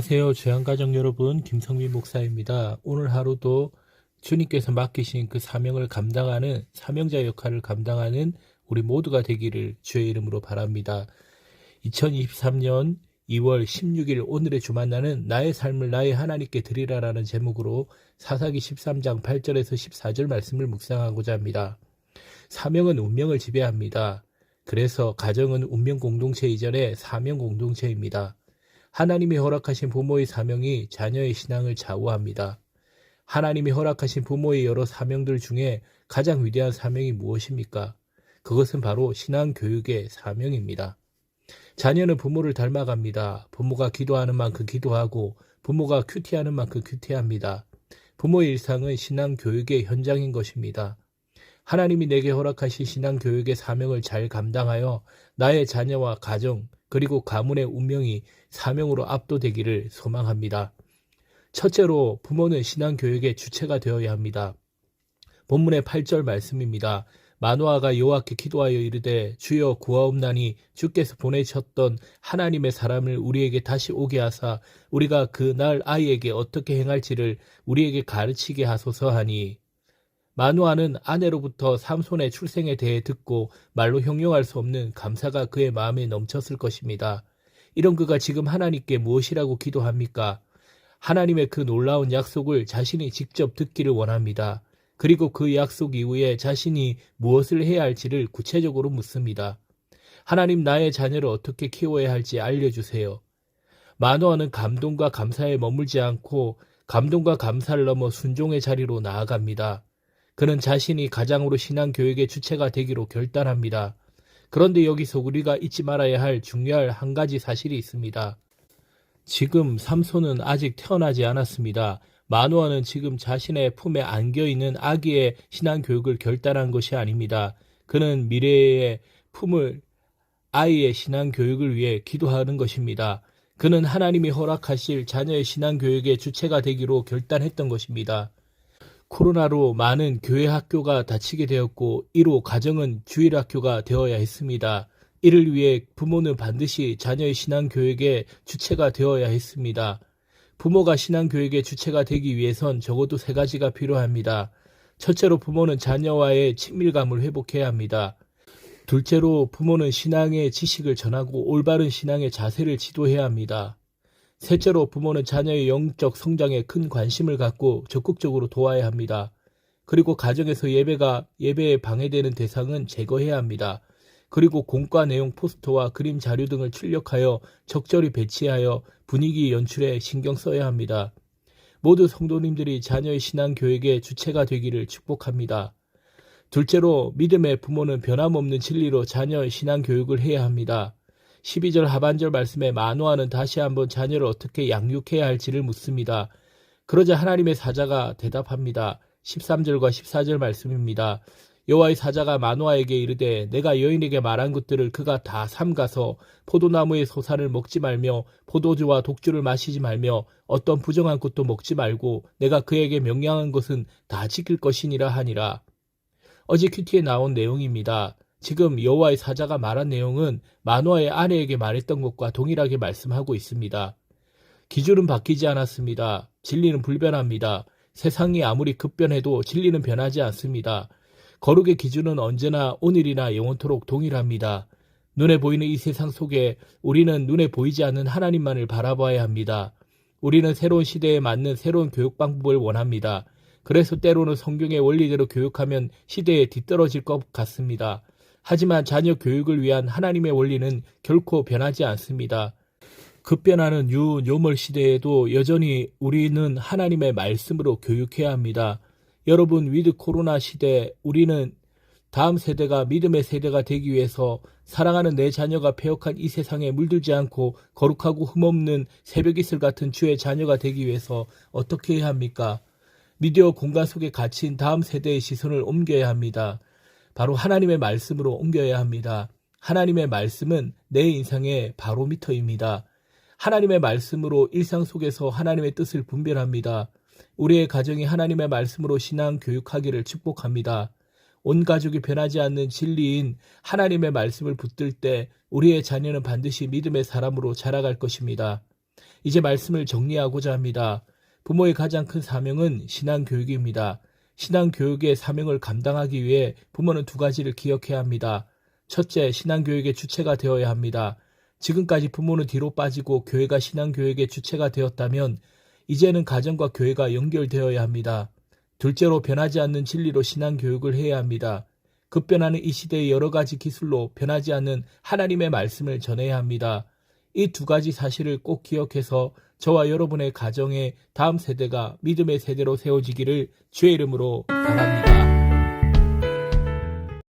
안녕하세요. 죄안가족 여러분, 김성민 목사입니다. 오늘 하루도 주님께서 맡기신 그 사명을 감당하는 사명자 역할을 감당하는 우리 모두가 되기를 주의 이름으로 바랍니다. 2023년 2월 16일 오늘의 주만나는 나의 삶을 나의 하나님께 드리라라는 제목으로 사사기 13장 8절에서 14절 말씀을 묵상하고자 합니다. 사명은 운명을 지배합니다. 그래서 가정은 운명 공동체 이전에 사명 공동체입니다. 하나님이 허락하신 부모의 사명이 자녀의 신앙을 좌우합니다. 하나님이 허락하신 부모의 여러 사명들 중에 가장 위대한 사명이 무엇입니까? 그것은 바로 신앙교육의 사명입니다. 자녀는 부모를 닮아갑니다. 부모가 기도하는 만큼 기도하고 부모가 큐티하는 만큼 큐티합니다. 부모의 일상은 신앙교육의 현장인 것입니다. 하나님이 내게 허락하신 신앙교육의 사명을 잘 감당하여 나의 자녀와 가정 그리고 가문의 운명이 사명으로 압도되기를 소망합니다. 첫째로 부모는 신앙교육의 주체가 되어야 합니다. 본문의 8절 말씀입니다. 마노아가 여호와께 기도하여 이르되 주여 구하옵나니 주께서 보내셨던 하나님의 사람을 우리에게 다시 오게 하사 우리가 그날 아이에게 어떻게 행할지를 우리에게 가르치게 하소서 하니 마누아는 아내로부터 삼손의 출생에 대해 듣고 말로 형용할 수 없는 감사가 그의 마음에 넘쳤을 것입니다. 이런 그가 지금 하나님께 무엇이라고 기도합니까? 하나님의 그 놀라운 약속을 자신이 직접 듣기를 원합니다. 그리고 그 약속 이후에 자신이 무엇을 해야 할지를 구체적으로 묻습니다. 하나님, 나의 자녀를 어떻게 키워야 할지 알려주세요. 마누아는 감동과 감사에 머물지 않고 감동과 감사를 넘어 순종의 자리로 나아갑니다. 그는 자신이 가장으로 신앙교육의 주체가 되기로 결단합니다. 그런데 여기서 우리가 잊지 말아야 할 중요한 한 가지 사실이 있습니다. 지금 삼손은 아직 태어나지 않았습니다. 마노아는 지금 자신의 품에 안겨있는 아기의 신앙교육을 결단한 것이 아닙니다. 그는 미래의 품을 아이의 신앙교육을 위해 기도하는 것입니다. 그는 하나님이 허락하실 자녀의 신앙교육의 주체가 되기로 결단했던 것입니다. 코로나로 많은 교회 학교가 닫히게 되었고 이로 가정은 주일학교가 되어야 했습니다. 이를 위해 부모는 반드시 자녀의 신앙교육의 주체가 되어야 했습니다. 부모가 신앙교육의 주체가 되기 위해선 적어도 세 가지가 필요합니다. 첫째로 부모는 자녀와의 친밀감을 회복해야 합니다. 둘째로 부모는 신앙의 지식을 전하고 올바른 신앙의 자세를 지도해야 합니다. 셋째로 부모는 자녀의 영적 성장에 큰 관심을 갖고 적극적으로 도와야 합니다. 그리고 가정에서 예배에 방해되는 대상은 제거해야 합니다. 그리고 공과 내용 포스터와 그림 자료 등을 출력하여 적절히 배치하여 분위기 연출에 신경 써야 합니다. 모두 성도님들이 자녀의 신앙교육의 주체가 되기를 축복합니다. 둘째로 믿음의 부모는 변함없는 진리로 자녀의 신앙교육을 해야 합니다. 12절 하반절 말씀에 마노아는 다시 한번 자녀를 어떻게 양육해야 할지를 묻습니다. 그러자 하나님의 사자가 대답합니다. 13절과 14절 말씀입니다. 여호와의 사자가 마노아에게 이르되 내가 여인에게 말한 것들을 그가 다 삼가서 포도나무의 소산을 먹지 말며 포도주와 독주를 마시지 말며 어떤 부정한 것도 먹지 말고 내가 그에게 명령한 것은 다 지킬 것이니라 하니라. 어제 큐티에 나온 내용입니다. 지금 여호와의 사자가 말한 내용은 마노아의 아내에게 말했던 것과 동일하게 말씀하고 있습니다. 기준은 바뀌지 않았습니다. 진리는 불변합니다. 세상이 아무리 급변해도 진리는 변하지 않습니다. 거룩의 기준은 언제나 오늘이나 영원토록 동일합니다. 눈에 보이는 이 세상 속에 우리는 눈에 보이지 않는 하나님만을 바라봐야 합니다. 우리는 새로운 시대에 맞는 새로운 교육 방법을 원합니다. 그래서 때로는 성경의 원리대로 교육하면 시대에 뒤떨어질 것 같습니다. 하지만 자녀 교육을 위한 하나님의 원리는 결코 변하지 않습니다. 급변하는 유노멀 시대에도 여전히 우리는 하나님의 말씀으로 교육해야 합니다. 여러분, 위드 코로나 시대 우리는 다음 세대가 믿음의 세대가 되기 위해서 사랑하는 내 자녀가 폐역한 이 세상에 물들지 않고 거룩하고 흠없는 새벽이슬 같은 주의 자녀가 되기 위해서 어떻게 해야 합니까? 미디어 공간 속에 갇힌 다음 세대의 시선을 옮겨야 합니다. 바로 하나님의 말씀으로 옮겨야 합니다. 하나님의 말씀은 내 인생의 바로미터입니다. 하나님의 말씀으로 일상 속에서 하나님의 뜻을 분별합니다. 우리의 가정이 하나님의 말씀으로 신앙 교육하기를 축복합니다. 온 가족이 변하지 않는 진리인 하나님의 말씀을 붙들 때 우리의 자녀는 반드시 믿음의 사람으로 자라갈 것입니다. 이제 말씀을 정리하고자 합니다. 부모의 가장 큰 사명은 신앙교육입니다. 신앙교육의 사명을 감당하기 위해 부모는 두 가지를 기억해야 합니다. 첫째, 신앙교육의 주체가 되어야 합니다. 지금까지 부모는 뒤로 빠지고 교회가 신앙교육의 주체가 되었다면 이제는 가정과 교회가 연결되어야 합니다. 둘째로, 변하지 않는 진리로 신앙교육을 해야 합니다. 급변하는 이 시대의 여러 가지 기술로 변하지 않는 하나님의 말씀을 전해야 합니다. 이 두 가지 사실을 꼭 기억해서 저와 여러분의 가정의 다음 세대가 믿음의 세대로 세워지기를 주의 이름으로 바랍니다.